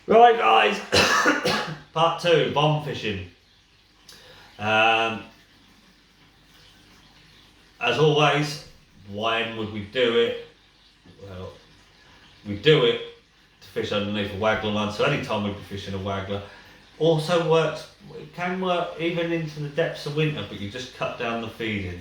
Right guys, part 2, bomb fishing. As always, when would we do it? Well, we do it to fish underneath a waggler line, so any time we'd be fishing a waggler. Also works, it can work even into the depths of winter, but you just cut down the feeding.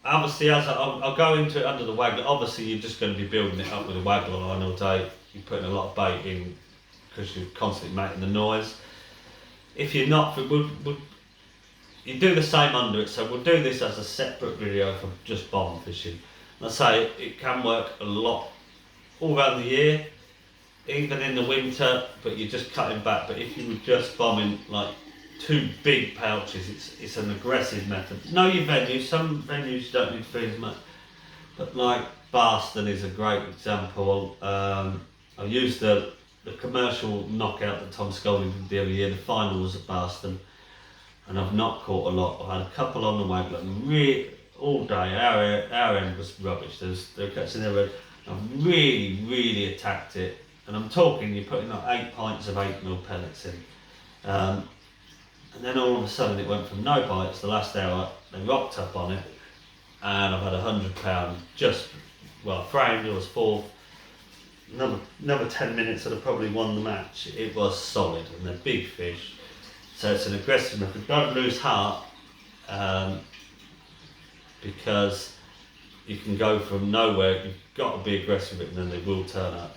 Obviously, as I'll go into it under the waggler, obviously you're just going to be building it up with a waggler line all day. You're putting a lot of bait in because you're constantly making the noise. If you're not, you do the same under it, so we'll do this as a separate video for just bomb fishing. And I say it can work a lot all around the year, even in the winter, but you're just cutting back. But if you were just bombing like 2 big pouches, it's an aggressive method. Know your venues. Some venues you don't need to feed as much, but like Barston is a great example. I used the commercial knockout that Tom Scully did the other year. The final was at Barston, and I've not caught a lot. I had a couple on the waggler, and all day. Our end was rubbish. They were catching their red. I've really attacked it, and I'm talking. You're putting like 8 pints of 8mm pellets in. And then all of a sudden it went from no bites. The last hour they rocked up on it, and I've had a £100 just framed. It was 4th. Another 10 minutes I'd have probably won the match. It was solid, and they're big fish, so it's an aggressive method. Don't lose heart, because you can go from nowhere. You've got to be aggressive with it, and then they will turn up.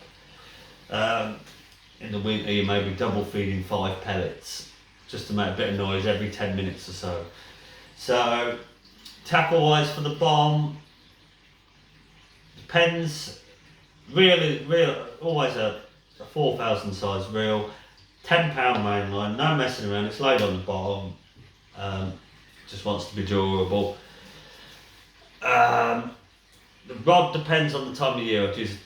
In the winter you may be double feeding 5 pellets just to make a bit of noise every 10 minutes or so. So tackle wise for the bomb, depends. Really, always a 4,000 size reel, £10 main line, no messing around. It's laid on the bottom. Just wants to be durable. The rod depends on the time of year. I use,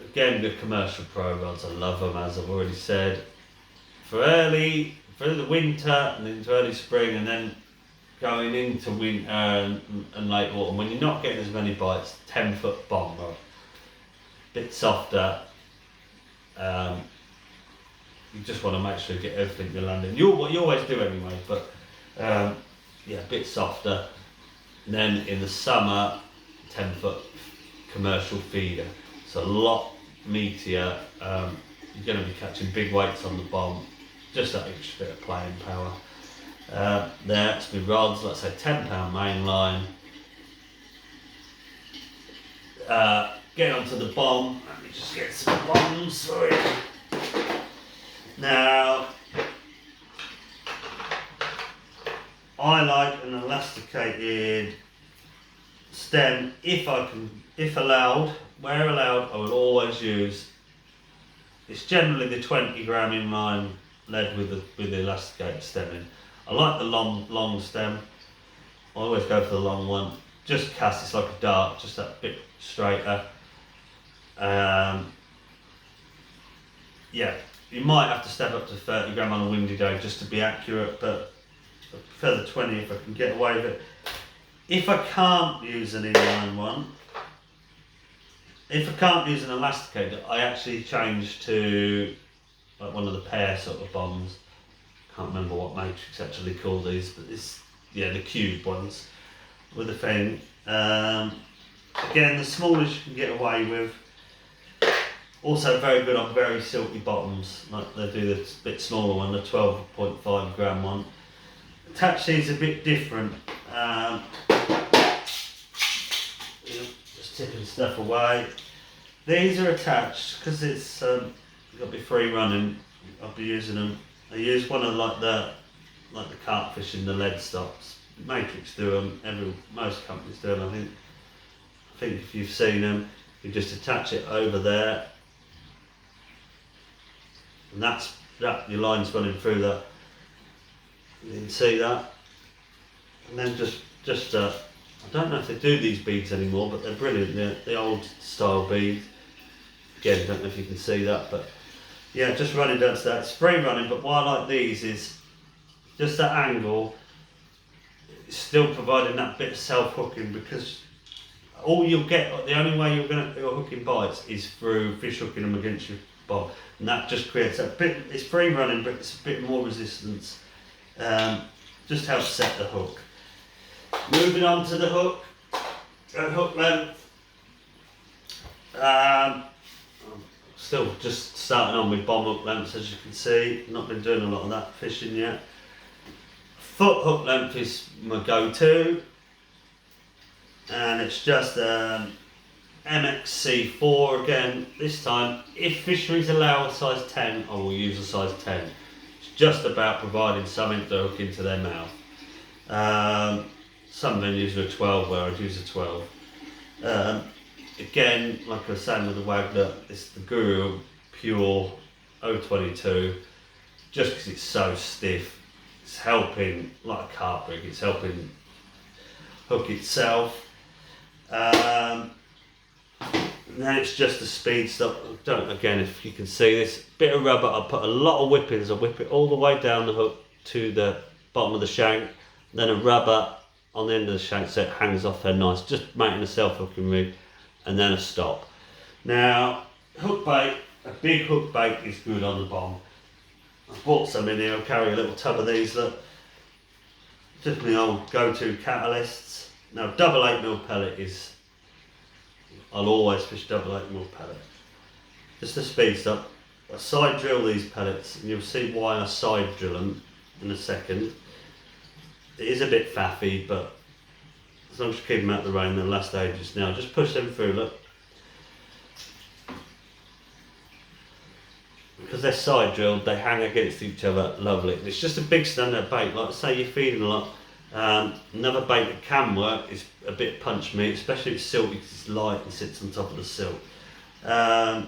again, the commercial pro rods. I love them, as I've already said. For the winter and into early spring, and then going into winter and late autumn, when you're not getting as many bites, 10-foot bomb rod. Bit softer. You just want to make sure you get everything you're landing. You always do anyway, but yeah, a bit softer. And then in the summer, 10-foot commercial feeder. So a lot meatier. You're going to be catching big weights on the bomb. Just that extra bit of playing power. There's my rods, let's say £10 main line. Get onto the bomb. Let me just get some bombs for you. Now, I like an elasticated stem if allowed. Where allowed, I would always use. It's generally the 20-gram inline lead with the elasticated stem in. I like the long stem. I always go for the long one. Just cast, it's like a dart, just that bit straighter. Yeah, you might have to step up to 30 gram on a windy day just to be accurate, but I prefer the 20 if I can get away with it. If I can't use an inline one, if I can't use an elasticator, I actually change to like one of the pair sort of bombs. Can't remember what matrix actually called these, but it's the cube ones with a thing. Again, the smallest you can get away with. Also very good on very silky bottoms, like they do the bit smaller one, the 12.5 gram one. Attach these a bit different. Just tipping stuff away. These are attached because it's got to be free running. I'll be using them. I use one of like the carp fishing, the lead stops. Matrix do them. Most companies do them. I think if you've seen them, you just attach it over there, and that's your line's running through that. You can see that, and then just I don't know if they do these beads anymore, but they're brilliant. They're the old style bead. Again, I don't know if you can see that, but yeah, just running down to that. It's free running, but what I like these is just that angle. It's still providing that bit of self-hooking, because all you'll get, the only way you're hooking bites is through fish hooking them against your bob, and that just creates a bit. It's free running, but it's a bit more resistance. Just helps set the hook. Moving on to the hook, hook length. Still just starting on with bomb hook lengths, as you can see. Not been doing a lot of that fishing yet. Foot hook length is my go-to, and it's just MXC4 again. This time, if fisheries allow a size 10, I will use a size 10. It's just about providing something to hook into their mouth. Some venues are a 12, where I'd use a 12. Again, like I was saying with the Waggler, it's the Guru Pure 022, just because it's so stiff. It's helping, like a carp rig, it's helping hook itself. And then it's just the speed stuff. Again, if you can see this, bit of rubber, I put a lot of whippings, I whip it all the way down the hook to the bottom of the shank, then a rubber on the end of the shank so it hangs off there nice, just making a self-hooking rig, and then a stop. Now, hook bait, a big hook bait is good on the bomb. I've bought some in here, I'll carry a little tub of these, look. Just my old go-to catalysts. Now, double 8mm pellet is, I'll always fish double 8mm pellet. Just to speed stuff, I side drill these pellets, and you'll see why I side drill them in a second. It is a bit faffy, but as long as you keep them out of the rain, they'll last ages. Now, just push them through, look. Because they're side drilled, they hang against each other, lovely. It's just a big standard bait, like say you're feeding a lot. Another bait that can work is a bit punch meat, especially if it's silky because it's light and sits on top of the silk. But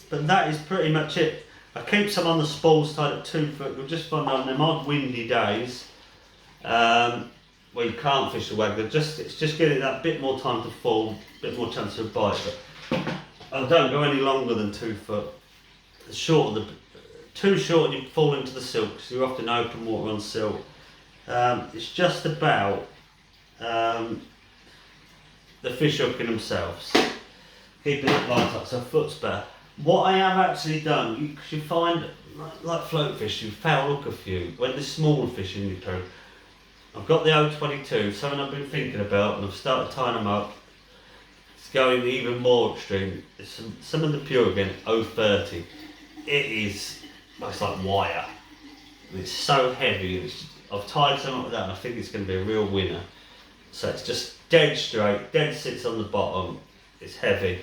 that is pretty much it. I keep some on the spools tied at 2 foot. You'll just find on them odd windy days where you can't fish the Waggler. It's just giving that bit more time to fall, a bit more chance of a bite. But I don't go any longer than 2 foot. Too short and you fall into the silk, because you're often open water on silk. It's just about the fish hooking themselves, keeping it light up so foot's better. What I have actually done, because you find, like float fish, you foul hook a few. When there's smaller fish in your pool, I've got the 022, something I've been thinking about, and I've started tying them up. It's going even more extreme. It's some of the pure again, 030. It is, well, it's like wire. And it's so heavy. I've tied some up with that, and I think it's going to be a real winner. So it's just dead straight, dead sits on the bottom. It's heavy.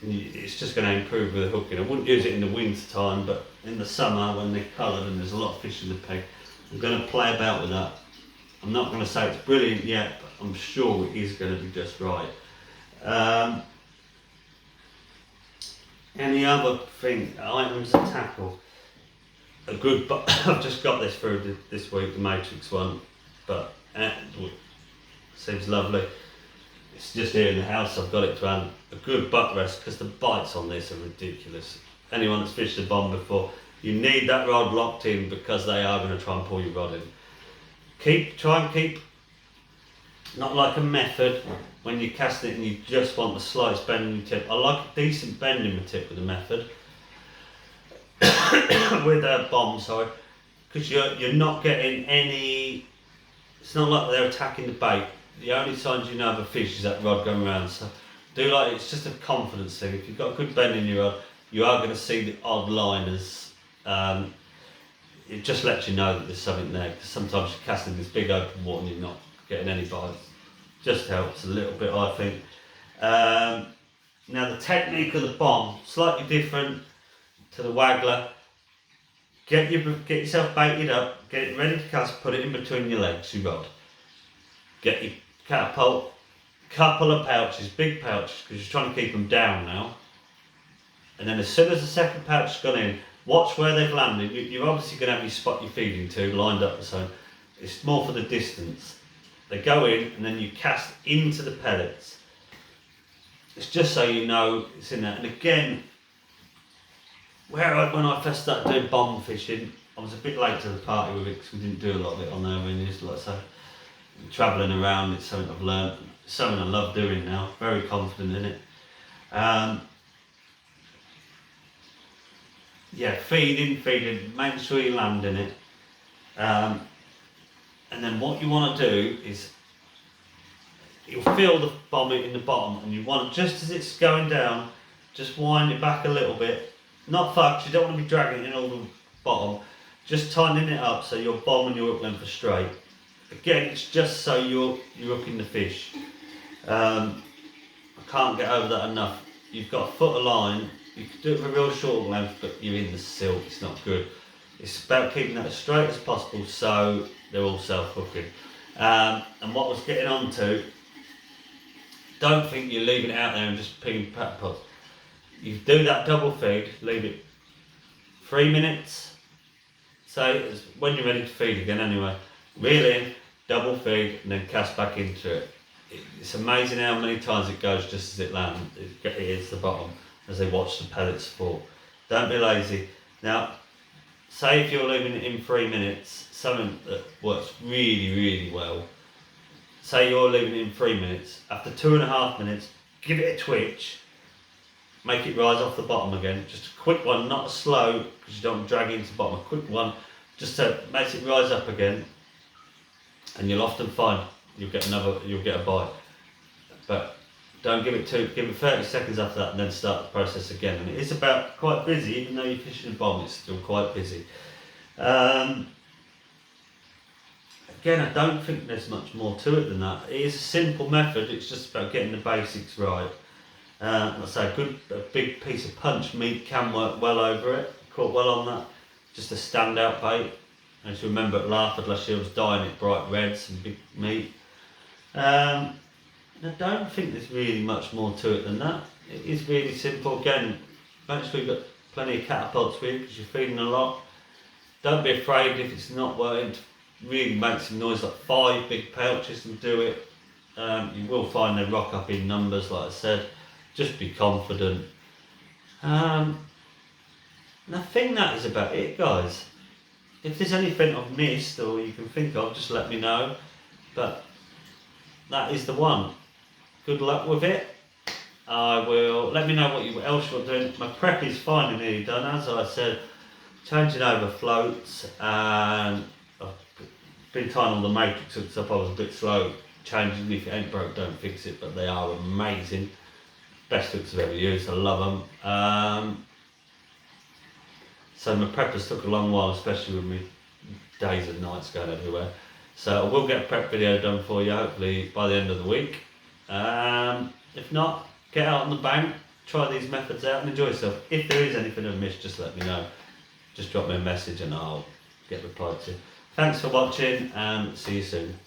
It's just going to improve with the hooking. I wouldn't use it in the winter time, but in the summer when they're coloured and there's a lot of fish in the peg, I'm going to play about with that. I'm not going to say it's brilliant yet, but I'm sure it is going to be just right. Any other items to tackle? I've just got this through this week, the Matrix one, but seems lovely. It's just here in the house, I've got it to hand. A good butt rest, because the bites on this are ridiculous. Anyone that's fished a bomb before, you need that rod locked in, because they are going to try and pull your rod in. Try and keep, not like a method, when you cast it and you just want the slightest bend in your tip. I like a decent bend in my tip with a method. With a bomb, sorry, because you're not getting any, it's not like they're attacking the bait. The only signs you know of a fish is that rod going around. So it's just a confidence thing. If you've got a good bend in your rod, you are going to see the odd liners. It just lets you know that there's something there, because sometimes you're casting this big open water and you're not getting any bites. Just helps a little bit, I think. Now the technique of the bomb, slightly different to the Waggler. Get yourself baited up, get it ready to cast, put it in between your legs, your rod. Get your catapult, couple of pouches, big pouches, because you're trying to keep them down now. And then as soon as the second pouch has gone in, watch where they've landed. You're obviously going to have your spot you're feeding to lined up, so it's more for the distance. They go in and then you cast into the pellets. It's just so you know it's in there. And again, when I first started doing bomb fishing, I was a bit late to the party with it because we didn't do a lot of it on there, like I say. travelling around, it's something I've learnt, it's something I love doing now, very confident in it. Yeah, feeding, make sure you land in it. And then what you want to do is, you'll feel the vomit in the bottom, and you want, just as it's going down, just wind it back a little bit. Not far, 'cause you don't want to be dragging it in all the bottom. Just tightening it up so your bomb and your hook length are straight. Again, it's just so you're hooking the fish. I can't get over that enough. You've got a foot of line, you can do it with a real short length, but you're in the silk, it's not good. It's about keeping that as straight as possible so they're all self-hooking. And what I was getting on to, don't think you're leaving it out there and just picking pat pots. You do that double feed, leave it 3 minutes. So it's when you're ready to feed again anyway. Reel in, double feed, and then cast back into it. It's amazing how many times it goes just as it lands. It hits the bottom as they watch the pellets fall. Don't be lazy. Now, say if you're leaving it in 3 minutes, something that works really, really well. Say you're leaving it in 3 minutes. After 2.5 minutes, give it a twitch. Make it rise off the bottom again. Just a quick one, not a slow, because you don't drag it into the bottom. A quick one, just so it makes it rise up again. And you'll often find you'll get a bite. But don't give it give it 30 seconds after that, and then start the process again. And it is about quite busy, even though you're fishing a bomb, it's still quite busy. Again, I don't think there's much more to it than that. It is a simple method, it's just about getting the basics right. Like I say, a big piece of punch meat can work well over it, caught well on that. Just a standout bait. As you remember at Larford last year, I was dyeing it bright reds and big meat. I don't think there's really much more to it than that. It is really simple. Again, make sure you've got plenty of catapults with you because you're feeding a lot. Don't be afraid if it's not working to really make some noise, like 5 big pouches and do it. You will find they rock up in numbers, like I said. Just be confident. And I think that is about it, guys. If there's anything I've missed or you can think of, just let me know. But that is the one. Good luck with it. I will let me know what else you're doing. My prep is finally nearly done, as I said. Changing over floats, and I've been tying all the matrix hooks up. I was a bit slow changing. If it ain't broke, don't fix it. But they are amazing. Best hooks I've ever used. I love them. So my preppers took a long while, especially with me days and nights going everywhere. So I will get a prep video done for you, hopefully by the end of the week. If not, get out on the bank, try these methods out and enjoy yourself. If there is anything I've missed, just let me know. Just drop me a message and I'll get replied to. Thanks for watching and see you soon.